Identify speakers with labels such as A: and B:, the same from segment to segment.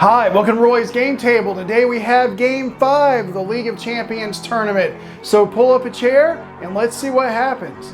A: Hi, welcome to Roy's Game Table. Today we have Game 5 of the League of Champions tournament. So pull up a chair and let's see what happens.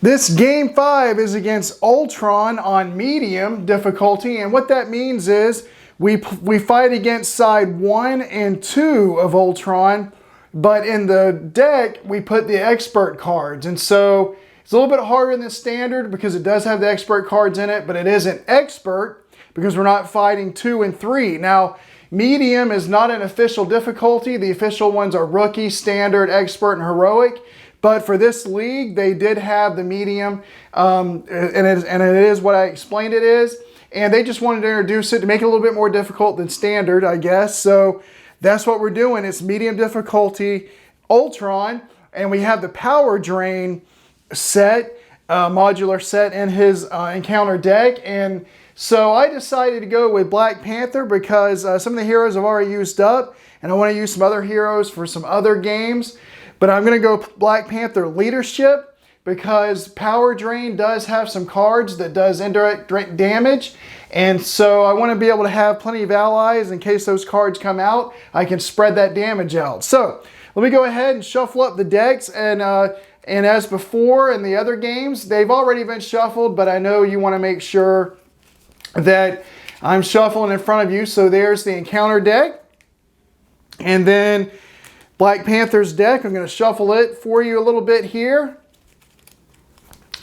A: This Game 5 is against Ultron on medium difficulty, and what that means is we fight against side 1 and 2 of Ultron, but in the deck we put the expert cards, and so it's a little bit harder than standard because it does have the expert cards in it, but it isn't expert because we're not fighting 2 and 3. Now, medium is not an official difficulty. The official ones are rookie, standard, expert, and heroic. But for this league, they did have the medium, and it is what I explained it is. And they just wanted to introduce it to make it a little bit more difficult than standard, I guess. So that's what we're doing. It's medium difficulty Ultron, and we have the power drain set, modular set in his encounter deck. And so I decided to go with Black Panther because some of the heroes I've already used up, and I want to use some other heroes for some other games. But I'm going to go Black Panther Leadership because Power Drain does have some cards that does indirect damage. And so I want to be able to have plenty of allies in case those cards come out. I can spread that damage out. So let me go ahead and shuffle up the decks. And as before in the other games, they've already been shuffled, but I know you want to make sure that I'm shuffling in front of you. So there's the encounter deck. And then Black Panther's deck, I'm going to shuffle it for you a little bit here.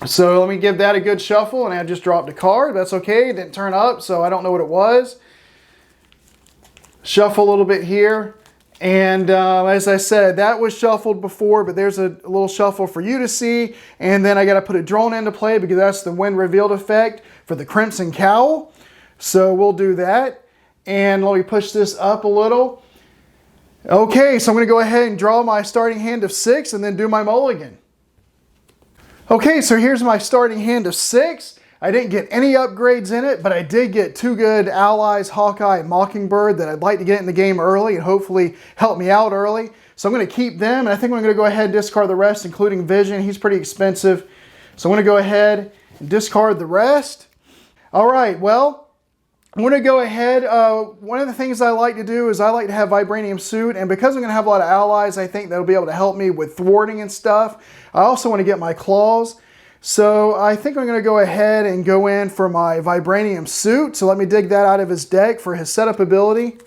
A: So let me give that a good shuffle, and I just dropped a card. That's okay, it didn't turn up, so I don't know what it was. Shuffle a little bit here. And as I said, that was shuffled before, but there's a little shuffle for you to see. And then I got to put a drone into play because that's the when revealed effect for the Crimson Cowl. So we'll do that. And let me push this up a little. Okay, so I'm going to go ahead and draw my starting hand of 6 and then do my mulligan. Okay, so here's my starting hand of 6. I didn't get any upgrades in it, but I did get 2 good allies, Hawkeye and Mockingbird, that I'd like to get in the game early and hopefully help me out early. So I'm going to keep them, and I think I'm going to go ahead and discard the rest, including Vision. He's pretty expensive. So I'm going to go ahead and discard the rest. All right, well, I'm going to go ahead. One of the things I like to do is I like to have Vibranium Suit, and because I'm going to have a lot of allies, I think that'll be able to help me with thwarting and stuff. I also want to get my claws, so I think I'm going to go ahead and go in for my Vibranium Suit. So let me dig that out of his deck for his setup ability.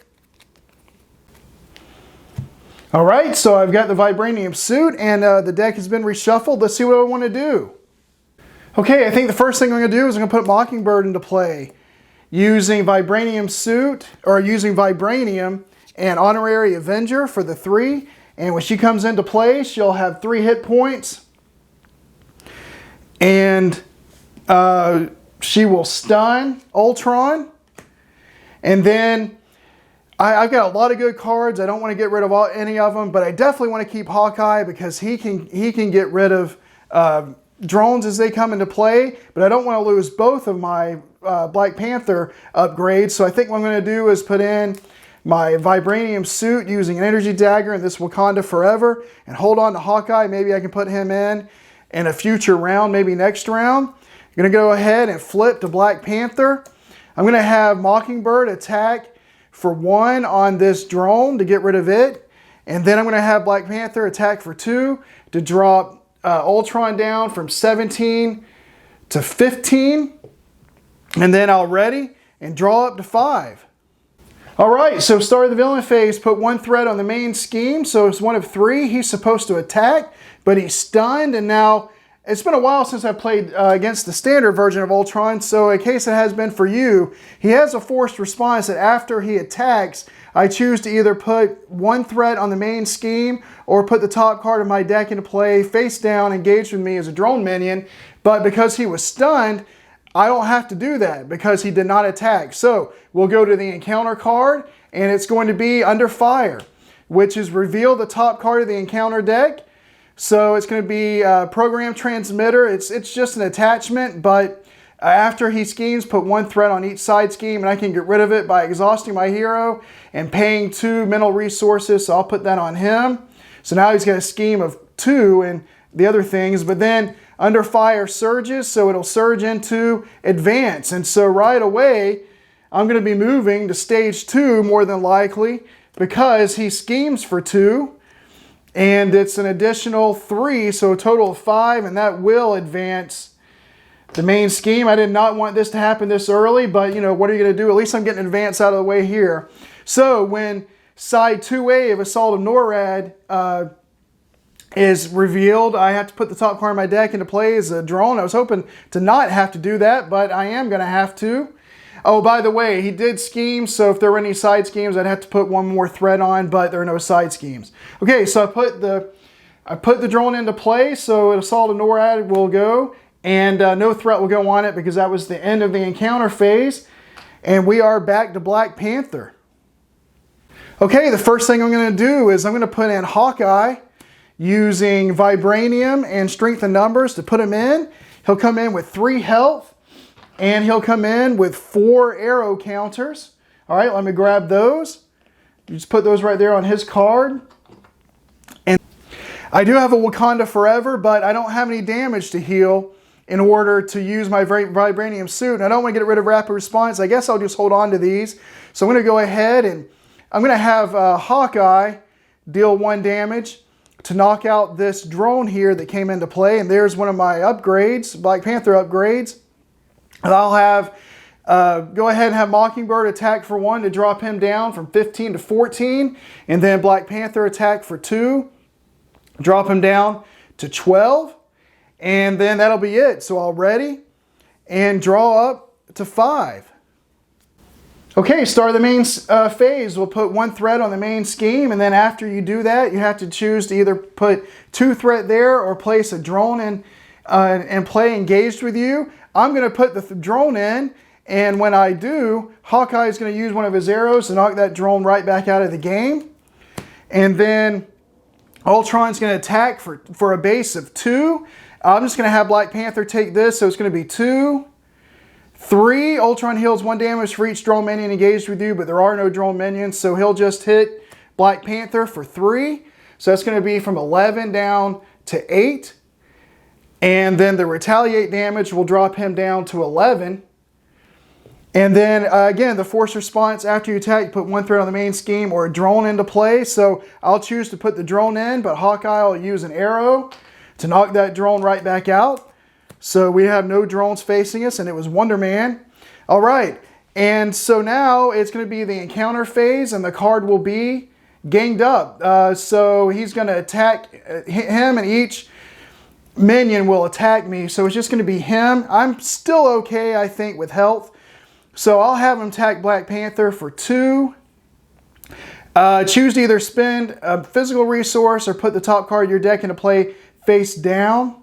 A: All right, so I've got the Vibranium Suit, and the deck has been reshuffled. Let's see what I want to do. Okay, I think the first thing I'm going to do is I'm going to put Mockingbird into play. Using Vibranium Suit, or using Vibranium and Honorary Avenger for the 3. And when she comes into play, she'll have 3 hit points. And she will stun Ultron. And then I've got a lot of good cards. I don't want to get rid of any of them, but I definitely want to keep Hawkeye because he can get rid of drones as they come into play, but I don't want to lose both of my Black Panther upgrades. So I think what I'm going to do is put in my Vibranium Suit using an Energy Dagger and this Wakanda Forever and hold on to Hawkeye. Maybe I can put him in a future round, maybe next round. I'm going to go ahead and flip to Black Panther. I'm going to have Mockingbird attack for 1 on this drone to get rid of it. And then I'm going to have Black Panther attack for 2 to drop Ultron down from 17 to 15, and then I'll ready and draw up to 5. All right, so start of the villain phase, put 1 threat on the main scheme, so it's 1 of 3. He's supposed to attack, but he's stunned, and now it's been a while since I played against the standard version of Ultron, so in case it has been for you, he has a forced response that after he attacks, I choose to either put 1 threat on the main scheme or put the top card of my deck into play, face down, engaged with me as a drone minion. But because he was stunned, I don't have to do that because he did not attack. So we'll go to the encounter card, and it's going to be Under Fire, which is reveal the top card of the encounter deck. So it's going to be Program Transmitter. It's just an attachment, but After he schemes, put 1 threat on each side scheme, and I can get rid of it by exhausting my hero and paying 2 mental resources, so I'll put that on him. So now he's got a scheme of 2 and the other things, but then under fire surges, so it'll surge into advance. And so right away, I'm going to be moving to stage 2 more than likely because he schemes for 2. And it's an additional 3, so a total of 5, and that will advance the main scheme. I did not want this to happen this early, but you know, what are you going to do? At least I'm getting advance out of the way here. So when side 2A of Assault of NORAD is revealed, I have to put the top card of my deck into play as a drone. I was hoping to not have to do that, but I am going to have to. Oh, by the way, he did scheme, so if there were any side schemes, I'd have to put 1 more thread on, but there are no side schemes. Okay, so I put the drone into play, so Assault of NORAD will go, and no threat will go on it because that was the end of the encounter phase, and we are back to Black Panther. Okay, the first thing I'm going to do is I'm going to put in Hawkeye using Vibranium and Strength in Numbers to put him in. He'll come in with 3 health. And he'll come in with 4 arrow counters. All right, let me grab those. You just put those right there on his card. And I do have a Wakanda Forever, but I don't have any damage to heal in order to use my Vibranium suit. And I don't want to get rid of Rapid Response. I guess I'll just hold on to these. So I'm going to go ahead and I'm going to have Hawkeye deal 1 damage to knock out this drone here that came into play. And there's one of my upgrades, Black Panther upgrades. And I'll have, go ahead and have Mockingbird attack for 1 to drop him down from 15 to 14. And then Black Panther attack for 2, drop him down to 12. And then that'll be it. So I'll ready and draw up to 5. Okay, start the main phase. We'll put 1 thread on the main scheme. And then after you do that, you have to choose to either put 2 threat there or place a drone in and play engaged with you. I'm going to put the drone in, and when I do, Hawkeye is going to use one of his arrows to knock that drone right back out of the game. And then Ultron's going to attack for a base of 2. I'm just going to have Black Panther take this, so it's going to be 2, 3. Ultron heals 1 damage for each drone minion engaged with you, but there are no drone minions, so he'll just hit Black Panther for 3. So that's going to be from 11 down to 8. And then the retaliate damage will drop him down to 11. And then again, the force response after you attack, you put 1 threat on the main scheme or a drone into play. So I'll choose to put the drone in, but Hawkeye will use an arrow to knock that drone right back out. So we have no drones facing us, and it was Wonder Man. All right, and so now it's going to be the encounter phase, and the card will be ganged up. So he's going to attack him, and each minion will attack me, so it's just going to be him. I'm still okay, I think, with health. So I'll have him attack Black Panther for 2. Choose to either spend a physical resource or put the top card of your deck into play face down.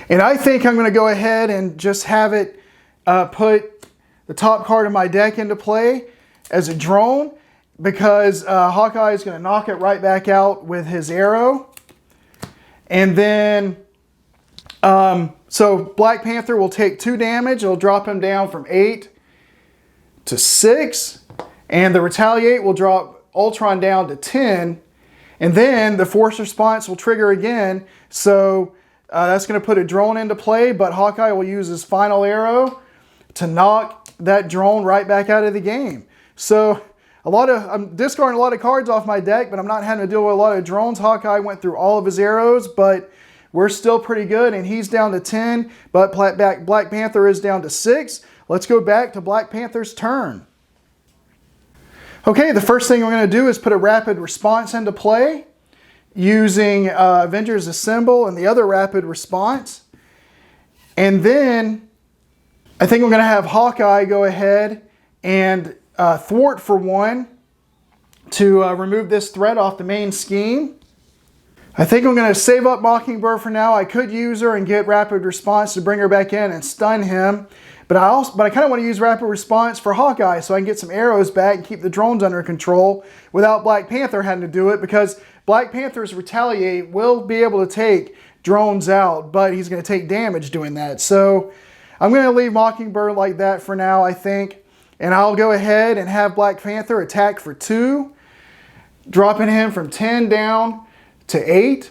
A: And I think I'm going to go ahead and just have it put the top card of my deck into play as a drone, because Hawkeye is going to knock it right back out with his arrow. And then, so Black Panther will take 2 damage. It'll drop him down from 8 to 6. And the retaliate will drop Ultron down to 10. And then the force response will trigger again. So that's going to put a drone into play. But Hawkeye will use his final arrow to knock that drone right back out of the game. So I'm discarding a lot of cards off my deck, but I'm not having to deal with a lot of drones. Hawkeye went through all of his arrows, but we're still pretty good, and he's down to 10, but Black Panther is down to 6. Let's go back to Black Panther's turn. Okay, the first thing we're going to do is put a rapid response into play using Avengers Assemble and the other rapid response. And then I think I'm going to have Hawkeye go ahead and thwart for 1 to remove this threat off the main scheme. I think I'm going to save up Mockingbird for now. I could use her and get rapid response to bring her back in and stun him. But I kind of want to use rapid response for Hawkeye so I can get some arrows back and keep the drones under control without Black Panther having to do it, because Black Panther's retaliate will be able to take drones out, but he's going to take damage doing that. So I'm going to leave Mockingbird like that for now, I think. And I'll go ahead and have Black Panther attack for 2, dropping him from 10 down to 8.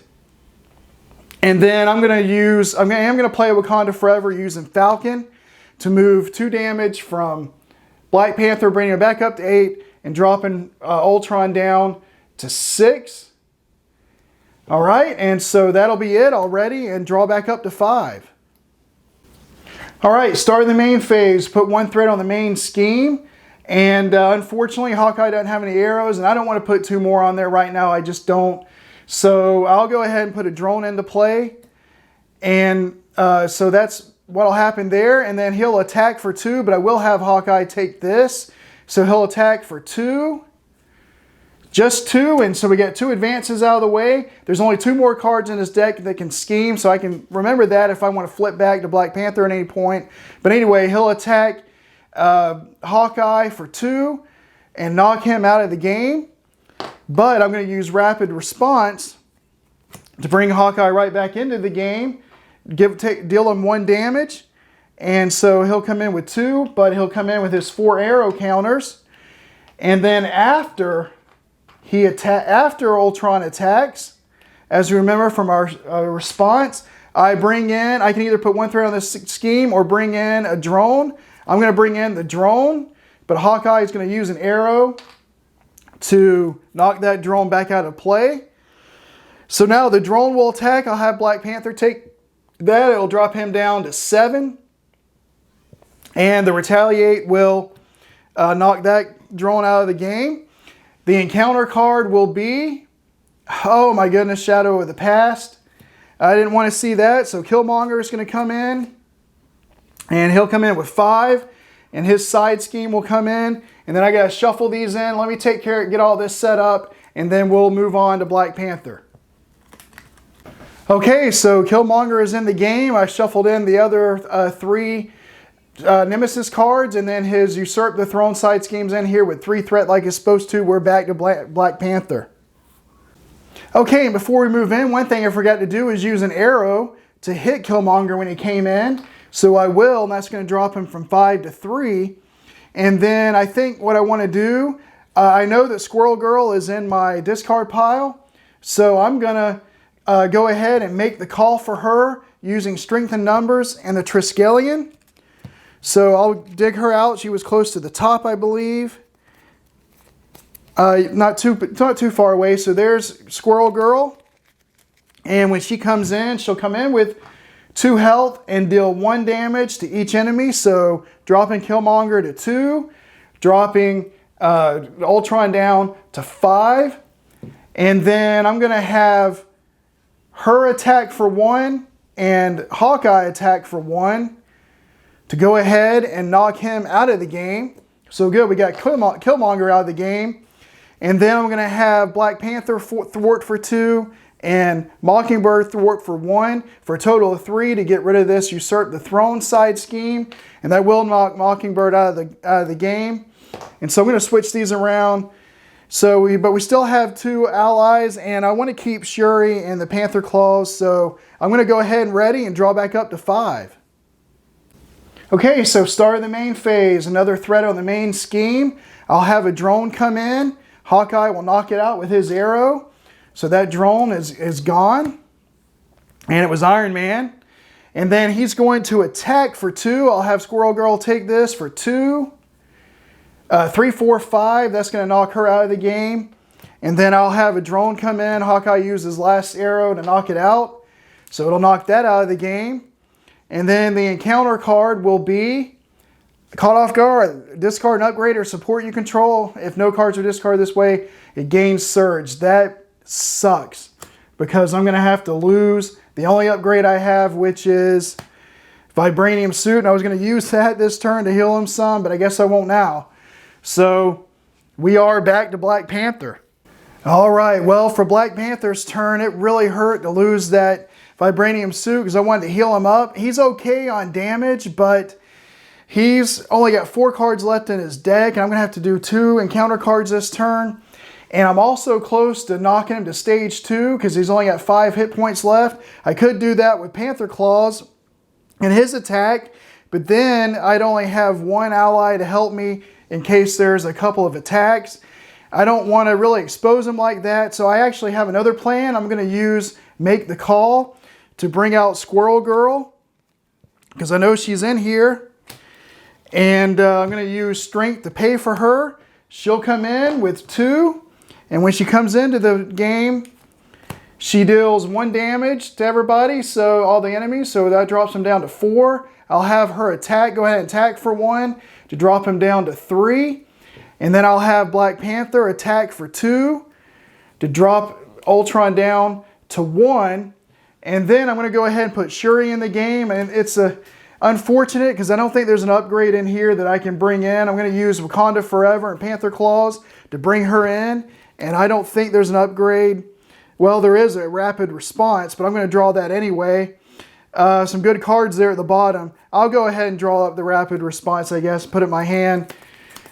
A: And then I'm going to play Wakanda Forever using Falcon to move 2 damage from Black Panther, bringing him back up to 8, and dropping Ultron down to 6. All right, and so that'll be it already, and draw back up to 5. All right, start the main phase. Put 1 thread on the main scheme, and unfortunately, Hawkeye doesn't have any arrows, and I don't want to put 2 more on there right now. I just don't. So I'll go ahead and put a drone into play, and so that's what'll happen there. And then he'll attack for 2, but I will have Hawkeye take this, so he'll attack for 2. Just 2, and so we got 2 advances out of the way. There's only 2 more cards in this deck that can scheme, so I can remember that if I want to flip back to Black Panther at any point. But anyway, he'll attack Hawkeye for 2 and knock him out of the game. But I'm going to use Rapid Response to bring Hawkeye right back into the game, deal him 1 damage. And so he'll come in with 2, but he'll come in with his 4 arrow counters. And then after Ultron attacks, as you remember from our response, I can either put 1 thread on this scheme or bring in a drone. I'm going to bring in the drone, but Hawkeye is going to use an arrow to knock that drone back out of play. So now the drone will attack. I'll have Black Panther take that. It'll drop him down to 7. And the Retaliate will knock that drone out of the game. The encounter card will be, oh my goodness, Shadow of the Past. I didn't want to see that, so Killmonger is going to come in. And he'll come in with 5. And his side scheme will come in. And then I got to shuffle these in. Let me get all this set up. And then we'll move on to Black Panther. Okay, so Killmonger is in the game. I shuffled in the other 3 Nemesis cards, and then his Usurp the Throne side schemes in here with 3 threat like it's supposed to. We're back to Black Panther. Okay, and before we move in, one thing I forgot to do is use an arrow to hit Killmonger when he came in. So I will, and that's going to drop him from 5 to 3. And then I think what I want to do, I know that Squirrel Girl is in my discard pile. So I'm going to go ahead and make the call for her using Strength in Numbers and the Triskelion. So I'll dig her out. She was close to the top, I believe. Not too far away. So there's Squirrel Girl. And when she comes in, she'll come in with 2 health and deal 1 damage to each enemy. So dropping Killmonger to 2. Dropping Ultron down to 5. And then I'm going to have her attack for 1 and Hawkeye attack for 1. To go ahead and knock him out of the game. So good, we got Killmonger out of the game. And then I'm going to have Black Panther thwart for 2 and Mockingbird thwart for 1 for a total of 3 to get rid of this Usurp the Throne side scheme. And that will knock Mockingbird out of the game. And so I'm going to switch these around. But we still have 2 allies, and I want to keep Shuri and the Panther Claws. So I'm going to go ahead and ready and draw back up to 5. Okay, so start of the main phase, another threat on the main scheme. I'll have a drone come in. Hawkeye will knock it out with his arrow. So that drone is gone. And it was Iron Man. And then he's going to attack for 2. I'll have Squirrel Girl take this for 2. 3, 4, 5. That's going to knock her out of the game. And then I'll have a drone come in. Hawkeye uses last arrow to knock it out. So it'll knock that out of the game. And then the encounter card will be Caught Off Guard. Discard an upgrade or support you control. If no cards are discarded this way, it gains Surge. That sucks because I'm going to have to lose the only upgrade I have, which is Vibranium Suit. And I was going to use that this turn to heal him some, but I guess I won't now. So we are back to Black Panther. All right, well, for Black Panther's turn, it really hurt to lose that Vibranium Suit because I wanted to heal him up. He's okay on damage, but he's only got 4 cards left in his deck, and I'm going to have to do 2 encounter cards this turn. And I'm also close to knocking him to stage 2 because he's only got 5 hit points left. I could do that with Panther Claws and his attack, but then I'd only have one ally to help me in case there's a couple of attacks. I don't want to really expose him like that, so I actually have another plan. I'm going to use Make the Call to bring out Squirrel Girl, because I know she's in here. And I'm going to use Strength to pay for her. She'll come in with 2, and when she comes into the game, she deals 1 damage to everybody, so all the enemies, so that drops them down to 4. I'll have her attack, go ahead and attack for 1 to drop him down to 3. And then I'll have Black Panther attack for 2 to drop Ultron down to 1. And then I'm going to go ahead and put Shuri in the game. And it's unfortunate because I don't think there's an upgrade in here that I can bring in. I'm going to use Wakanda Forever and Panther Claws to bring her in. And I don't think there's an upgrade. Well, there is a rapid response, but I'm going to draw that anyway. Some good cards there at the bottom. I'll go ahead and draw up the rapid response, I guess. Put it in my hand.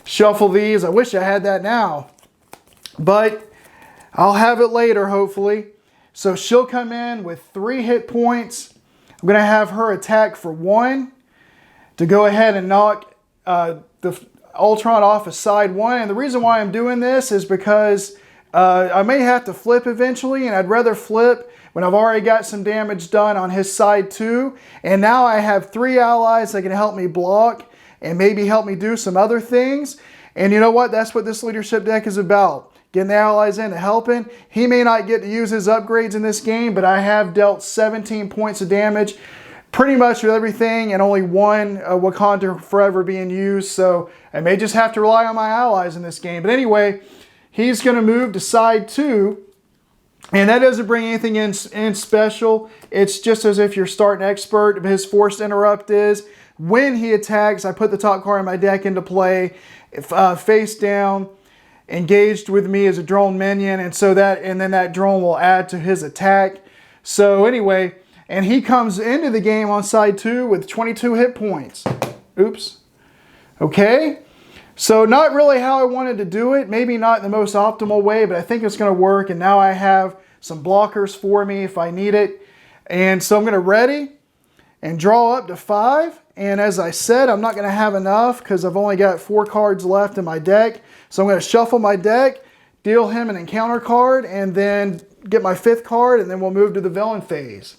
A: Shuffle these. I wish I had that now, but I'll have it later, hopefully. So she'll come in with 3 hit points. I'm going to have her attack for 1 to go ahead and knock the Ultron off of side 1. And the reason why I'm doing this is because I may have to flip eventually, and I'd rather flip when I've already got some damage done on his side 2. And now I have 3 allies that can help me block and maybe help me do some other things. And you know what? That's what this leadership deck is about. Getting the allies in to helping. He may not get to use his upgrades in this game, but I have dealt 17 points of damage pretty much with everything, and only 1 Wakanda Forever being used. So I may just have to rely on my allies in this game. But anyway, he's going to move to side 2. And that doesn't bring anything in special. It's just as if you're starting expert. His forced interrupt is when he attacks, I put the top card of my deck into play, face down, engaged with me as a drone minion, and then that drone will add to his attack. So anyway, and he comes into the game on side 2 with 22 hit points. Oops. Okay. So not really how I wanted to do it. Maybe not the most optimal way, but I think it's going to work. And now I have some blockers for me if I need it. And so I'm going to ready and draw up to 5. And as I said, I'm not going to have enough because I've only got 4 cards left in my deck. So I'm going to shuffle my deck, deal him an encounter card, and then get my 5th card, and then we'll move to the villain phase.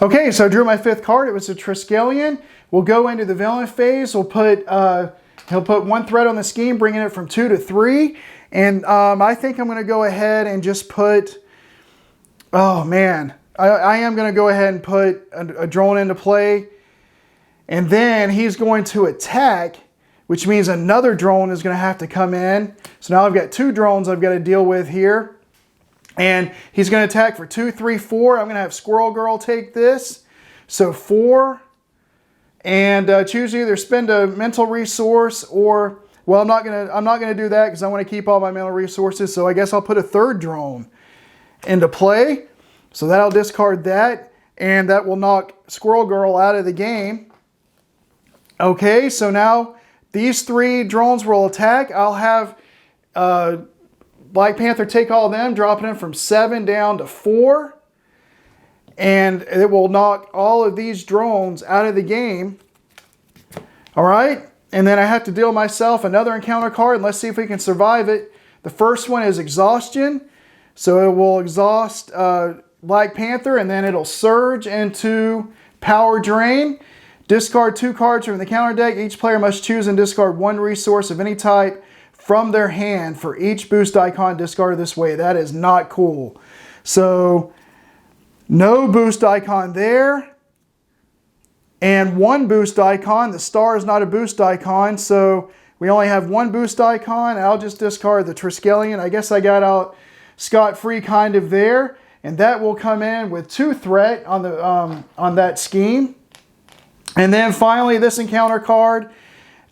A: Okay, so I drew my 5th card. It was a Triskelion. We'll go into the villain phase. We'll put he'll put 1 threat on the scheme, bringing it from 2 to 3. And I think I'm going to go ahead and just put, oh man, I am going to go ahead and put a drone into play. And then he's going to attack, which means another drone is going to have to come in. So now I've got 2 drones I've got to deal with here. And he's going to attack for 2, 3, 4. I'm going to have Squirrel Girl take this. So 4. And choose either spend a mental resource or, well, I'm not gonna do that because I want to keep all my mental resources. So I guess I'll put a 3rd drone into play. So that'll discard that, and that will knock Squirrel Girl out of the game. Okay, so now these 3 drones will attack. I'll have Black Panther take all of them, dropping them from 7 down to 4. And it will knock all of these drones out of the game. All right, and then I have to deal myself another encounter card, and let's see if we can survive it. The first one is Exhaustion. So it will exhaust Black Panther, and then it'll surge into Power Drain. Discard 2 cards from the counter deck. Each player must choose and discard 1 resource of any type from their hand for each boost icon discarded this way. That is not cool. So no boost icon there. And 1 boost icon. The star is not a boost icon, so we only have 1 boost icon. I'll just discard the Triskelion. I guess I got out scot-free kind of there. And that will come in with 2 threat on that scheme. And then finally, this encounter card,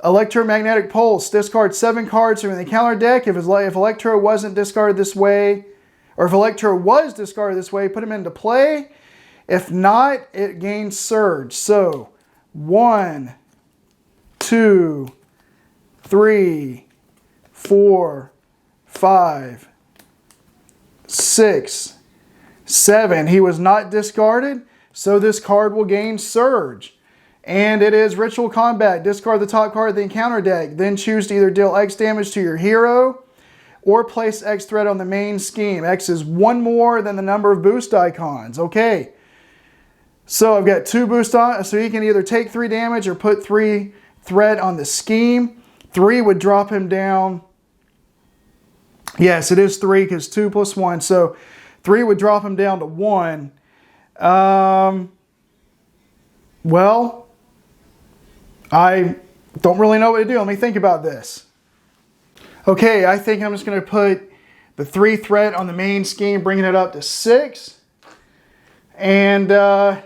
A: Electromagnetic Pulse. Discard 7 cards from the encounter deck. If Electro wasn't discarded this way, or if Electro was discarded this way, put him into play. If not, it gains Surge. So 1, 2, 3, 4, 5, 6, 7. He was not discarded, so this card will gain Surge. And it is Ritual Combat. Discard the top card of the encounter deck. Then choose to either deal X damage to your hero or place X threat on the main scheme. X is one more than the number of boost icons. Okay. So I've got 2 boost on, so he can either take 3 damage or put 3 threat on the scheme. 3 would drop him down. Yes, it is 3 because 2 plus 1. So 3 would drop him down to 1. Well, I don't really know what to do. Let me think about this. Okay, I think I'm just going to put the 3 threat on the main scheme, bringing it up to 6. And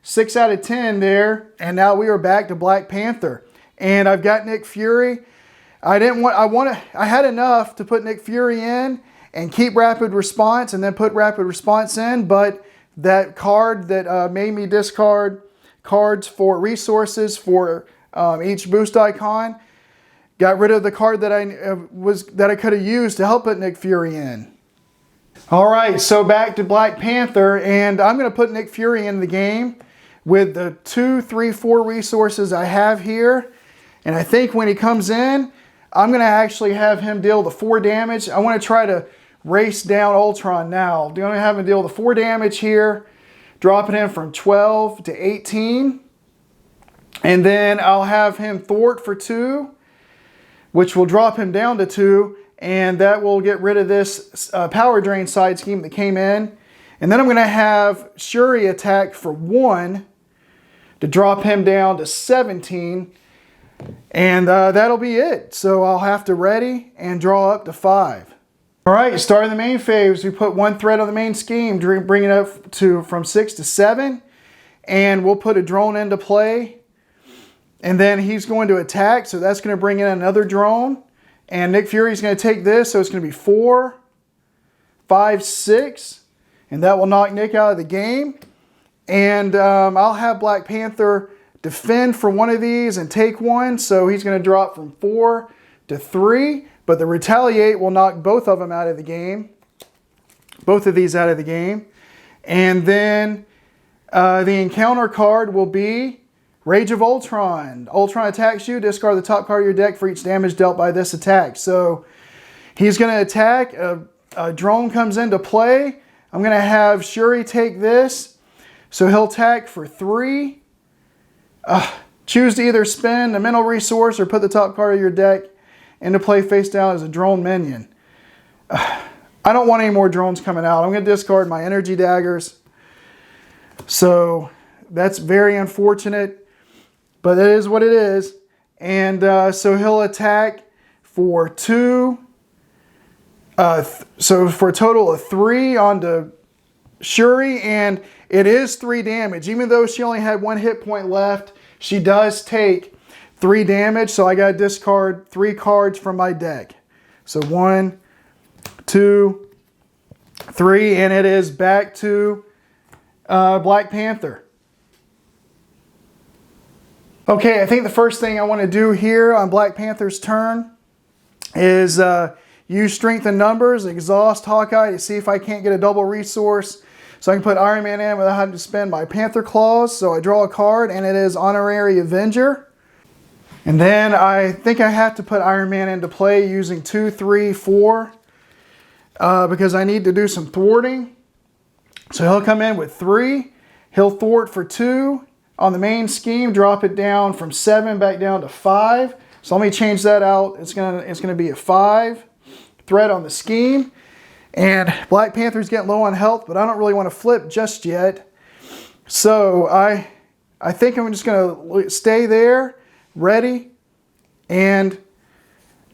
A: 6 out of 10 there. And now we are back to Black Panther. And I've got Nick Fury. I had enough to put Nick Fury in and keep rapid response and then put rapid response in. But that card that made me discard cards for resources for each boost icon, got rid of the card that I could have used to help put Nick Fury in. All right, so back to Black Panther, and I'm going to put Nick Fury in the game with the 2, 3, 4 resources I have here. And I think when he comes in, I'm going to actually have him deal the 4 damage. I want to try to race down Ultron now. I'm going to have him deal the 4 damage here, dropping him from 12 to 18. And then I'll have him thwart for 2, which will drop him down to 2. And that will get rid of this power drain side scheme that came in. And then I'm going to have Shuri attack for 1 to drop him down to 17. And that'll be it. So I'll have to ready and draw up to 5. All right, starting the main phase, we put 1 threat on the main scheme, bring it up to from 6 to 7. And we'll put a drone into play. And then he's going to attack, so that's going to bring in another drone. And Nick Fury's going to take this, so it's going to be 4, 5, 6. And that will knock Nick out of the game. And I'll have Black Panther defend for 1 of these and take 1. So he's going to drop from 4 to 3. But the retaliate will knock both of them out of the game. Both of these out of the game. And then the encounter card will be Rage of Ultron. Ultron attacks you, discard the top card of your deck for each damage dealt by this attack. So he's going to attack. A drone comes into play. I'm going to have Shuri take this. So he'll attack for 3. Choose to either spend a mental resource or put the top card of your deck into play face down as a drone minion. I don't want any more drones coming out. I'm going to discard my energy daggers. So that's very unfortunate. But it is what it is. And so he'll attack for 2. So for a total of 3 onto Shuri. And it is 3 damage. Even though she only had 1 hit point left, she does take 3 damage. So I got to discard 3 cards from my deck. So 1, 2, 3. And it is back to Black Panther. Okay, I think the first thing I want to do here on Black Panther's turn is use Strength in Numbers, exhaust Hawkeye to see if I can't get a double resource. So I can put Iron Man in without having to spend my Panther Claws. So I draw a card, and it is Honorary Avenger. And then I think I have to put Iron Man into play using 2, 3, 4 because I need to do some thwarting. So he'll come in with 3. He'll thwart for 2. On the main scheme, drop it down from 7 back down to 5. So let me change that out. It's gonna be a 5 threat on the scheme. And Black Panther's getting low on health, but I don't really want to flip just yet. So I think I'm just gonna stay there, ready, and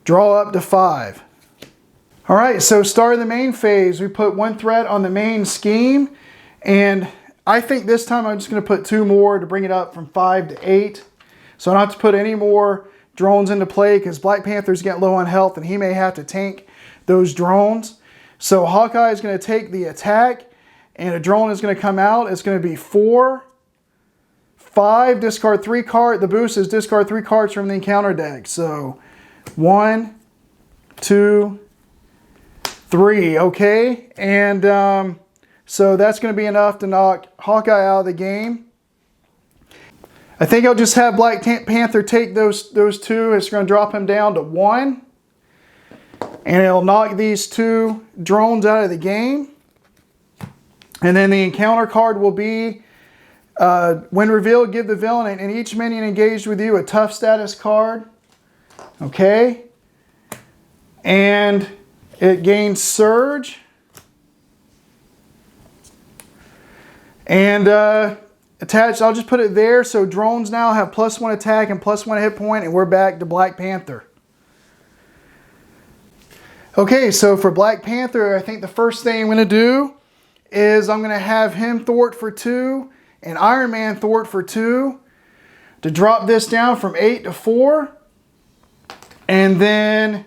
A: draw up to 5. All right, so start of the main phase. We put 1 threat on the main scheme, and I think this time I'm just going to put 2 more to bring it up from 5 to 8. So I don't have to put any more drones into play because Black Panther's getting low on health and he may have to tank those drones. So Hawkeye is going to take the attack and a drone is going to come out. It's going to be 4, 5, discard 3 cards. The boost is discard 3 cards from the encounter deck. So 1, 2, 3. Okay. And so that's going to be enough to knock Hawkeye out of the game. I think I'll just have Black Panther take those two. It's going to drop him down to 1. And it'll knock these 2 drones out of the game. And then the encounter card will be, when revealed, give the villain and each minion engaged with you a tough status card. Okay. And it gains Surge. And attached, I'll just put it there. So drones now have +1 attack and +1 hit point, and we're back to Black Panther. Okay, so for Black Panther, I think the first thing I'm going to do is I'm going to have him thwart for 2 and Iron Man thwart for 2 to drop this down from 8 to 4. And then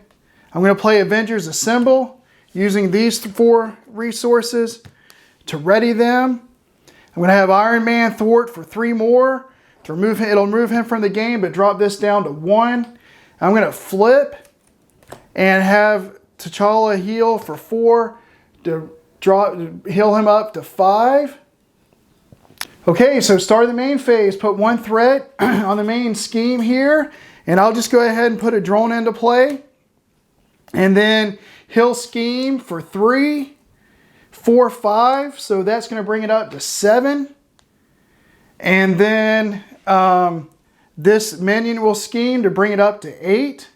A: I'm going to play Avengers Assemble using these 4 resources to ready them. I'm going to have Iron Man thwart for 3 more to remove him. It'll remove him from the game, but drop this down to 1. I'm going to flip and have T'Challa heal for 4 to heal him up to 5. Okay, so start the main phase. Put 1 threat on the main scheme here, and I'll just go ahead and put a drone into play. And then he'll scheme for 3, 4, 5. So that's going to bring it up to 7. And then this minion will scheme to bring it up to 8.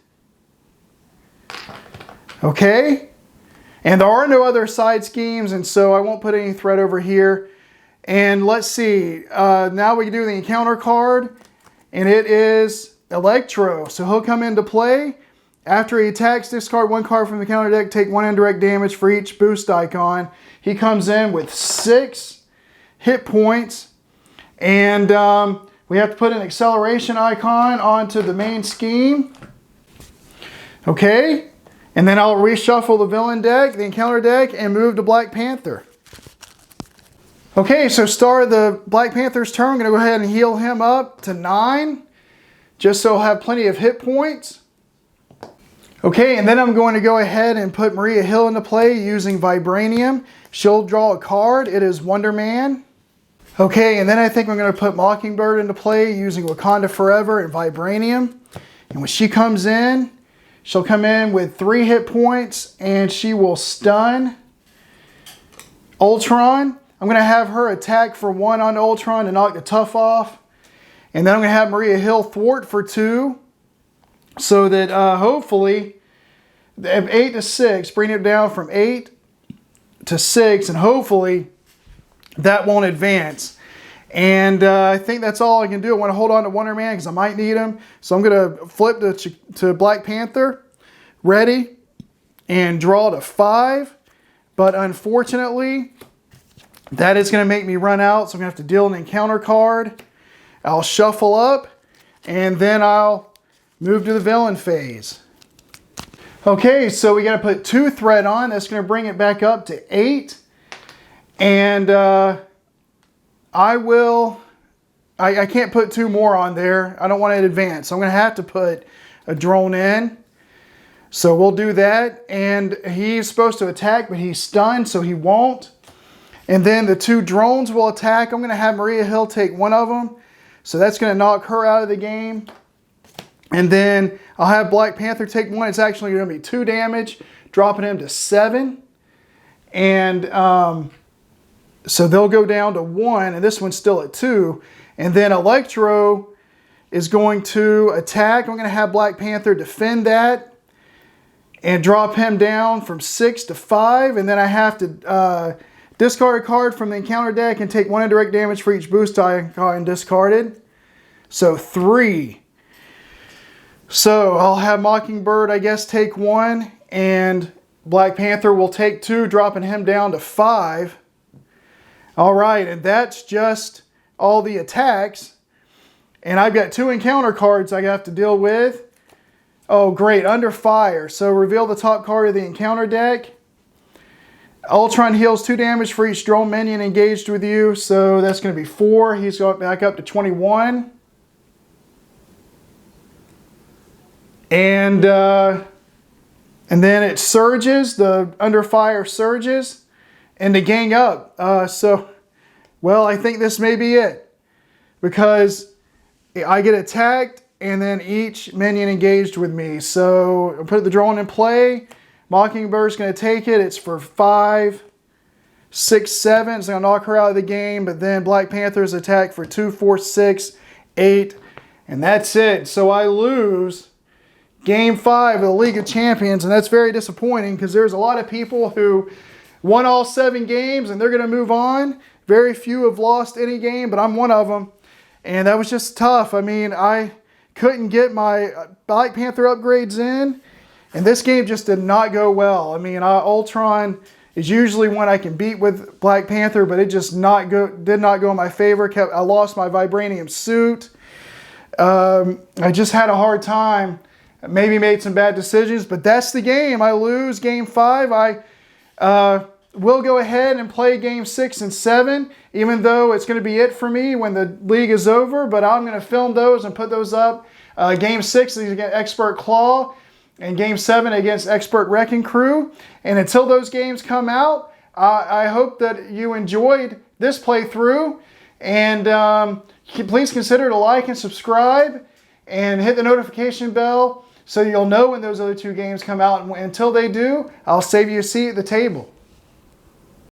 A: Okay. And there are no other side schemes, and so I won't put any threat over here. And let's see. Now we can do the encounter card, and it is Electro. So he'll come into play. After he attacks, discard 1 card from the counter deck, take 1 indirect damage for each boost icon. He comes in with 6 hit points. And we have to put an acceleration icon onto the main scheme. Okay. And then I'll reshuffle the villain deck, the encounter deck, and move to Black Panther. Okay, so start of the Black Panther's turn. I'm going to go ahead and heal him up to 9, just so I'll have plenty of hit points. Okay, and then I'm going to go ahead and put Maria Hill into play using Vibranium. She'll draw a card. It is Wonder Man. Okay, and then I think I'm going to put Mockingbird into play using Wakanda Forever and Vibranium. And when she comes in, she'll come in with 3 hit points, and she will stun Ultron. I'm going to have her attack for 1 on Ultron to knock the tough off. And then I'm going to have Maria Hill thwart for 2. So that hopefully, 8 to 6, bring it down from 8 to 6. And hopefully, that won't advance. And I think that's all I can do. I want to hold on to Wonder Man because I might need him. So I'm going to flip to Black Panther. Ready. And draw to 5. But unfortunately, that is going to make me run out. So I'm going to have to deal an encounter card. I'll shuffle up. And then I'll move to the villain phase. Okay, so we got to put 2 threat on. That's going to bring it back up to 8. And I can't put 2 more on there. I don't want it advanced. So I'm going to have to put a drone in. So we'll do that. And he's supposed to attack, but he's stunned, so he won't. And then the 2 drones will attack. I'm going to have Maria Hill take 1 of them. So that's going to knock her out of the game. And then I'll have Black Panther take 1. It's actually going to be 2 damage, dropping him to 7. And so they'll go down to 1, and this one's still at 2. And then Electro is going to attack. I'm going to have Black Panther defend that and drop him down from 6 to 5. And then I have to discard a card from the encounter deck and take 1 indirect damage for each boost icon discarded. So 3. So I'll have Mockingbird, I guess, take 1. And Black Panther will take 2, dropping him down to 5. All right, and that's just all the attacks. And I've got 2 encounter cards I have to deal with. Oh, great, under fire. So reveal the top card of the encounter deck. Ultron heals 2 damage for each drone minion engaged with you. So that's going to be 4. He's going back up to 21. And then it surges. The under fire surges. And to gang up. Well, I think this may be it. Because I get attacked, and then each minion engaged with me. So I'll put the drone in play. Mockingbird's going to take it. It's for 5, 6, 7. It's going to knock her out of the game. But then Black Panther's attack for 2, 4, 6, 8. And that's it. So I lose Game 5 of the League of Champions. And that's very disappointing because there's a lot of people who won all 7 games and they're going to move on. Very few have lost any game, but I'm one of them. And that was just tough. I mean, I couldn't get my Black Panther upgrades in. And this game just did not go well. I mean, Ultron is usually one I can beat with Black Panther, but it just did not go in my favor. I lost my vibranium suit. I just had a hard time. Maybe made some bad decisions, but that's the game. I lose Game 5. I will go ahead and play Game 6 and 7, even though it's going to be it for me when the league is over, but I'm going to film those and put those up. Game 6 is against Expert Claw, and Game 7 against Expert Wrecking Crew. And until those games come out, I hope that you enjoyed this playthrough. And please consider to like and subscribe and hit the notification bell so you'll know when those other 2 games come out. And until they do, I'll save you a seat at the table.